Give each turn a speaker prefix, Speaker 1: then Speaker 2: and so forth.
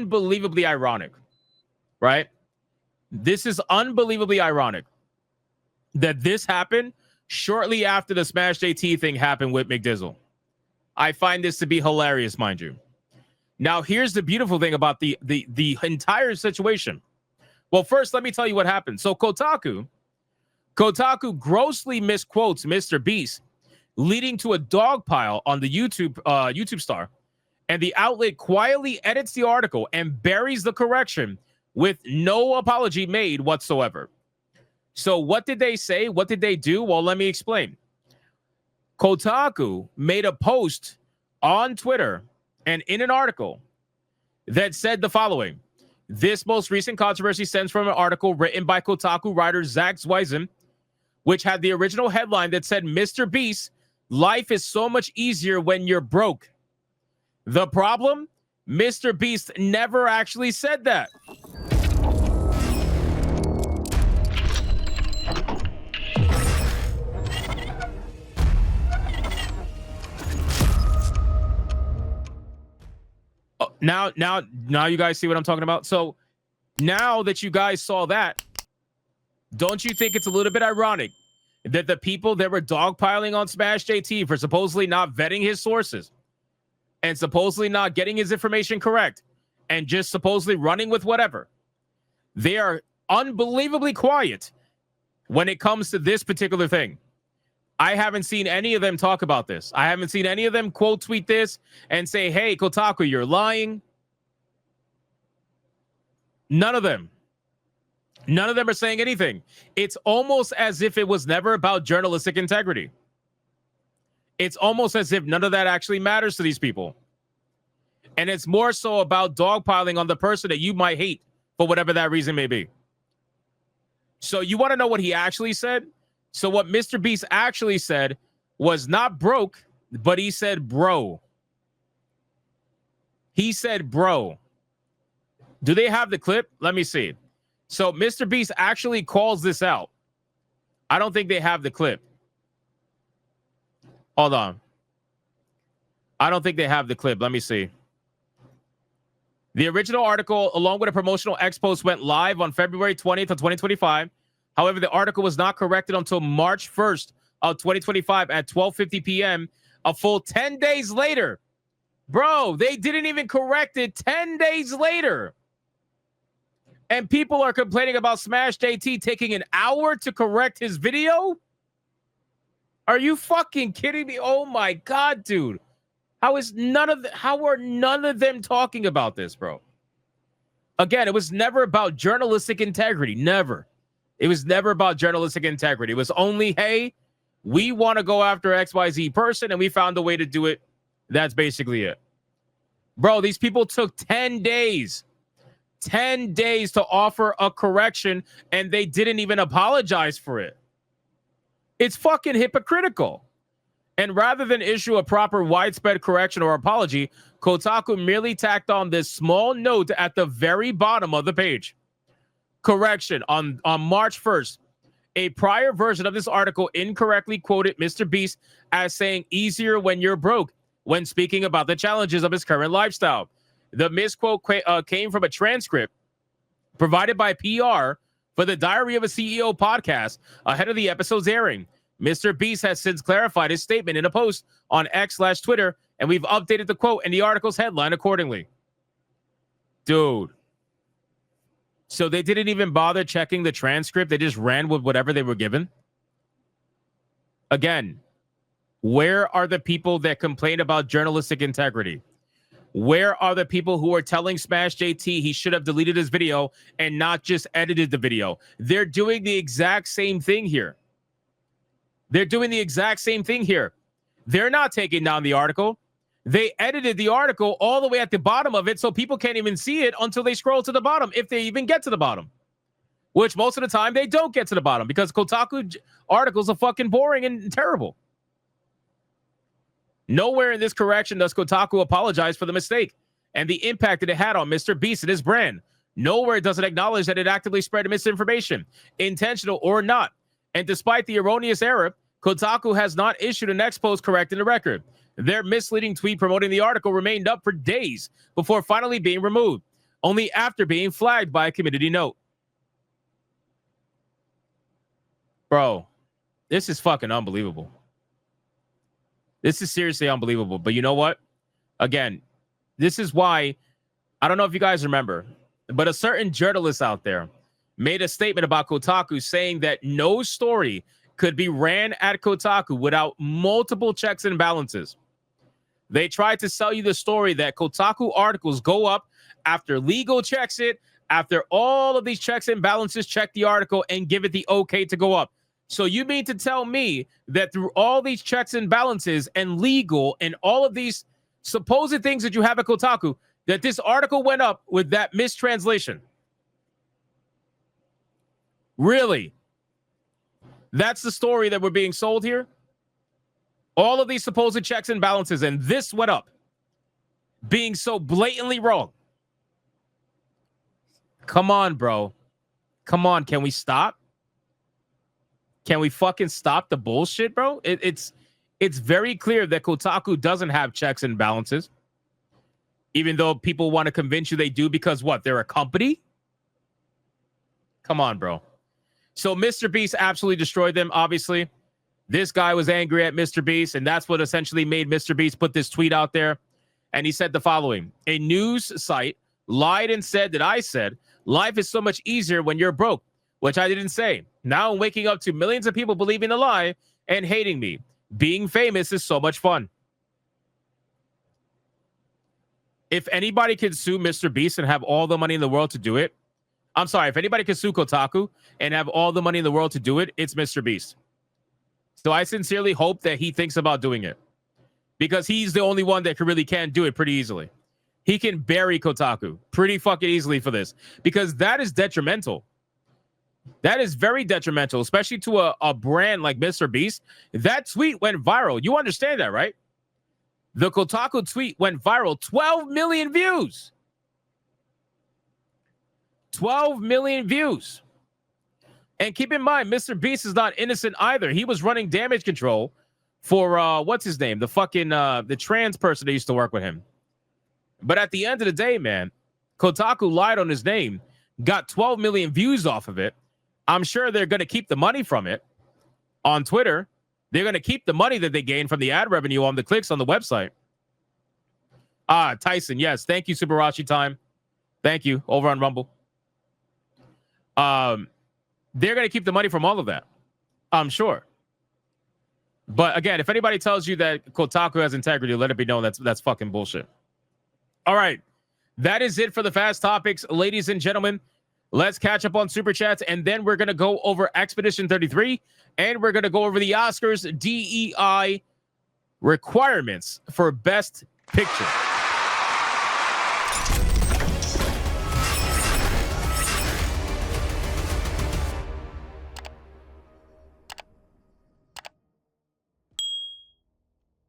Speaker 1: unbelievably ironic, right? This is unbelievably ironic that this happened shortly after the Smash JT thing happened with McDizzle. I find this to be hilarious, mind you. Now, here's the beautiful thing about the entire situation. Well, first, let me tell you what happened. So Kotaku grossly misquotes MrBeast, leading to a dog pile on the YouTube star. And the outlet quietly edits the article and buries the correction with no apology made whatsoever. So what did they say? What did they do? Well, let me explain. Kotaku made a post on Twitter and in an article that said the following. This most recent controversy stems from an article written by Kotaku writer Zach Zweisen, which had the original headline that said, MrBeast, life is so much easier when you're broke. The problem? MrBeast never actually said that. Now you guys see what I'm talking about? So now that you guys saw that, don't you think it's a little bit ironic that the people that were dogpiling on Smash JT for supposedly not vetting his sources and supposedly not getting his information correct and just supposedly running with whatever, they are unbelievably quiet when it comes to this particular thing? I haven't seen any of them talk about this. I haven't seen any of them quote tweet this and say, hey, Kotaku, you're lying. None of them. None of them are saying anything. It's almost as if it was never about journalistic integrity. It's almost as if none of that actually matters to these people. And it's more so about dogpiling on the person that you might hate for whatever that reason may be. So you want to know what he actually said? So what MrBeast actually said was not broke, but he said bro. He said bro. Do they have the clip? Let me see. So MrBeast actually calls this out. I don't think they have the clip. Hold on. I don't think they have the clip. Let me see. The original article, along with a promotional X post, went live on February 20th of 2025. However, the article was not corrected until March 1st of 2025 at 12:50 p.m., a full 10 days later. Bro, they didn't even correct it 10 days later. And people are complaining about Smash JT taking an hour to correct his video? Are you fucking kidding me? Oh my God, dude. How are none of them talking about this, bro? Again, it was never about journalistic integrity. Never. It was never about journalistic integrity. It was only, hey, we want to go after XYZ person, and we found a way to do it. That's basically it. Bro, these people took 10 days. 10 days to offer a correction, and they didn't even apologize for it. It's fucking hypocritical. And rather than issue a proper widespread correction or apology, Kotaku merely tacked on this small note at the very bottom of the page. Correction, on March 1st, a prior version of this article incorrectly quoted MrBeast as saying easier when you're broke when speaking about the challenges of his current lifestyle. The misquote came from a transcript provided by PR for the Diary of a CEO podcast ahead of the episode's airing. MrBeast has since clarified his statement in a post on X/Twitter, and we've updated the quote and the article's headline accordingly. Dude. So they didn't even bother checking the transcript. They just ran with whatever they were given. Again, where are the people that complain about journalistic integrity? Where are the people who are telling Smash JT he should have deleted his video and not just edited the video? They're doing the exact same thing here. They're doing the exact same thing here. They're not taking down the article. They edited the article all the way at the bottom of it so people can't even see it until they scroll to the bottom, if they even get to the bottom. Which most of the time they don't get to the bottom because Kotaku articles are fucking boring and terrible. Nowhere in this correction does Kotaku apologize for the mistake and the impact that it had on MrBeast and his brand. Nowhere does it acknowledge that it actively spread misinformation, intentional or not. And despite the erroneous error, Kotaku has not issued an X post correcting the record. Their misleading tweet promoting the article remained up for days before finally being removed. only after being flagged by a community note. Bro, this is fucking unbelievable. This is seriously unbelievable. But you know what? Again, this is why, I don't know if you guys remember, but a certain journalist out there made a statement about Kotaku saying that no story could be ran at Kotaku without multiple checks and balances. They tried to sell you the story that Kotaku articles go up after legal checks it, after all of these checks and balances check the article and give it the okay to go up. So you mean to tell me that through all these checks and balances and legal and all of these supposed things that you have at Kotaku, that this article went up with that mistranslation? Really? That's the story that we're being sold here? All of these supposed checks and balances, and this went up, being so blatantly wrong. Come on, bro. Come on, can we stop? Can we fucking stop the bullshit, bro? It's very clear that Kotaku doesn't have checks and balances, even though people want to convince you they do because what? They're a company? Come on, bro. So MrBeast absolutely destroyed them, obviously. This guy was angry at MrBeast, and that's what essentially made MrBeast put this tweet out there. And he said the following: a news site lied and said that I said, life is so much easier when you're broke, which I didn't say. Now I'm waking up to millions of people believing the lie and hating me. Being famous is so much fun. If anybody can sue MrBeast and have all the money in the world to do it, I'm sorry, if anybody can sue Kotaku and have all the money in the world to do it, it's MrBeast. So I sincerely hope that he thinks about doing it, because he's the only one that really can do it pretty easily. He can bury Kotaku pretty fucking easily for this, because that is detrimental. That is very detrimental, especially to a brand like MrBeast. That tweet went viral. You understand that, right? The Kotaku tweet went viral. 12 million views. 12 million views. And keep in mind, MrBeast is not innocent either. He was running damage control for, what's his name? The fucking, the trans person that used to work with him. But at the end of the day, man, Kotaku lied on his name, got 12 million views off of it. I'm sure they're going to keep the money from it on Twitter. They're going to keep the money that they gain from the ad revenue on the clicks on the website. Tyson, yes. Thank you, Subarashi Time. Thank you. Over on Rumble. They're going to keep the money from all of that, I'm sure. But again, if anybody tells you that Kotaku has integrity, let it be known that's fucking bullshit. All right. That is it for the fast topics, ladies and gentlemen. Let's catch up on Super Chats, and then we're going to go over Expedition 33, and we're going to go over the Oscars DEI requirements for Best Picture.